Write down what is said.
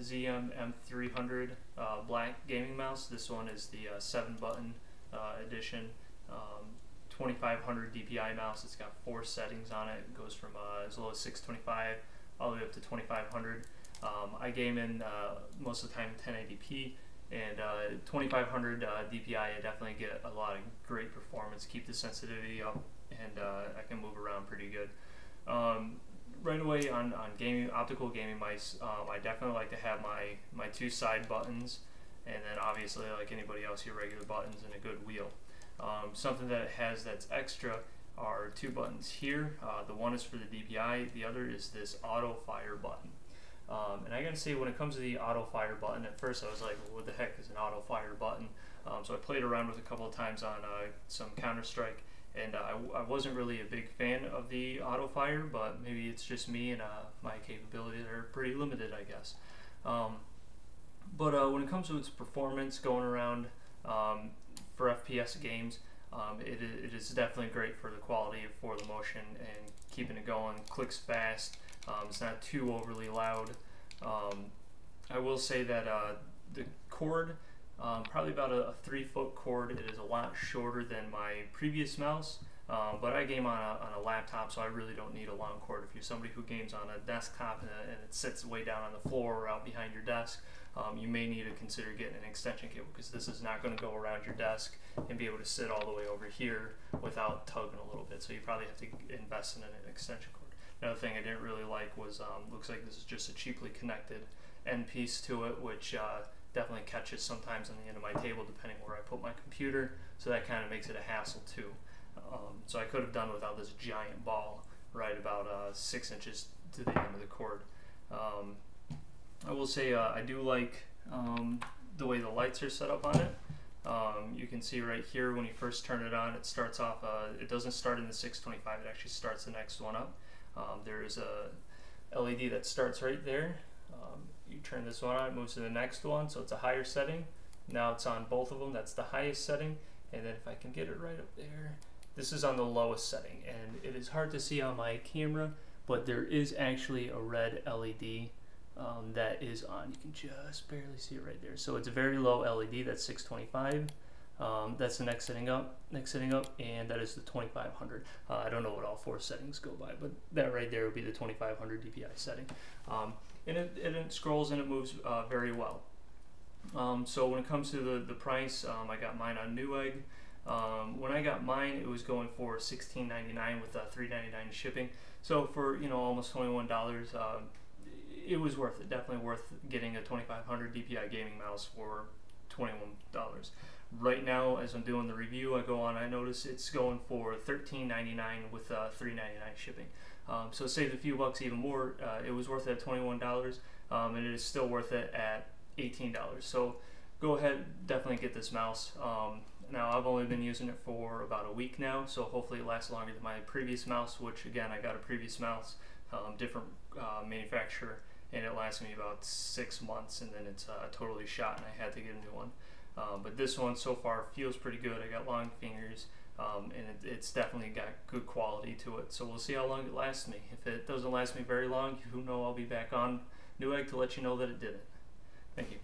Zm-M300 black gaming mouse. This one is the 7-button edition. 2500 DPI mouse. It's got 4 settings on it. It goes from as low as 625 all the way up to 2500. I game in most of the time 1080p, and 2500 DPI, I definitely get a lot of great performance, keep the sensitivity up, and I can move around pretty good. Right away on gaming, optical gaming mice, I definitely like to have my 2 side buttons, and then obviously, like anybody else, your regular buttons and a good wheel. Something that it has that's extra are 2 buttons here. The one is for the DPI, the other is this auto fire button. And I gotta say, when it comes to the auto fire button, at first I was like, well, what the heck is an auto fire button? So I played around with it a couple of times on some Counter-Strike, and I wasn't really a big fan of the auto fire, but maybe it's just me and my capabilities are pretty limited, I guess. But when it comes to its performance going around for FPS games, it is definitely great for the quality for the motion and keeping it going. Clicks fast. It's not too overly loud. I will say that the cord, probably about a 3-foot cord. It is a lot shorter than my previous mouse, but I game on a laptop, so I really don't need a long cord. If you're somebody who games on a desktop and it sits way down on the floor or out behind your desk, you may need to consider getting an extension cable, because this is not going to go around your desk and be able to sit all the way over here without tugging a little bit. So you probably have to invest in an extension cord. Another thing I didn't really like was, looks like this is just a cheaply connected end piece to it, which definitely catches sometimes on the end of my table depending where I put my computer, so that kind of makes it a hassle too. So I could have done without this giant ball right about 6 inches to the end of the cord. I will say I do like the way the lights are set up on it. You can see right here when you first turn it on, it starts off, it doesn't start in the 625, it actually starts the next one up. There is a LED that starts right there. You turn this one on, it moves to the next one, so it's a higher setting. Now it's on both of them, that's the highest setting. And then if I can get it right up there, this is on the lowest setting. And it is hard to see on my camera, but there is actually a red LED that is on. You can just barely see it right there. So it's a very low LED, that's 625. That's the next setting up, and that is the 2500. I don't know what all 4 settings go by, but that right there would be the 2500 DPI setting. And it scrolls and it moves very well. So when it comes to the price, I got mine on Newegg. When I got mine, it was going for $16.99 with $3.99 shipping. So for almost $21, it was worth it. Definitely worth getting a 2500 DPI gaming mouse for $21. Right now, as I'm doing the review, I notice it's going for $13.99 with $3.99 shipping. So it saved a few bucks even more. It was worth it at $21, and it is still worth it at $18. So go ahead, definitely get this mouse. Now I've only been using it for about a week now, so hopefully it lasts longer than my previous mouse, which again, I got a previous mouse, different manufacturer, and it lasted me about 6 months, and then it's totally shot and I had to get a new one. But this one so far feels pretty good. I got long fingers, and it's definitely got good quality to it. So we'll see how long it lasts me. If it doesn't last me very long, you know I'll be back on Newegg to let you know that it didn't. Thank you.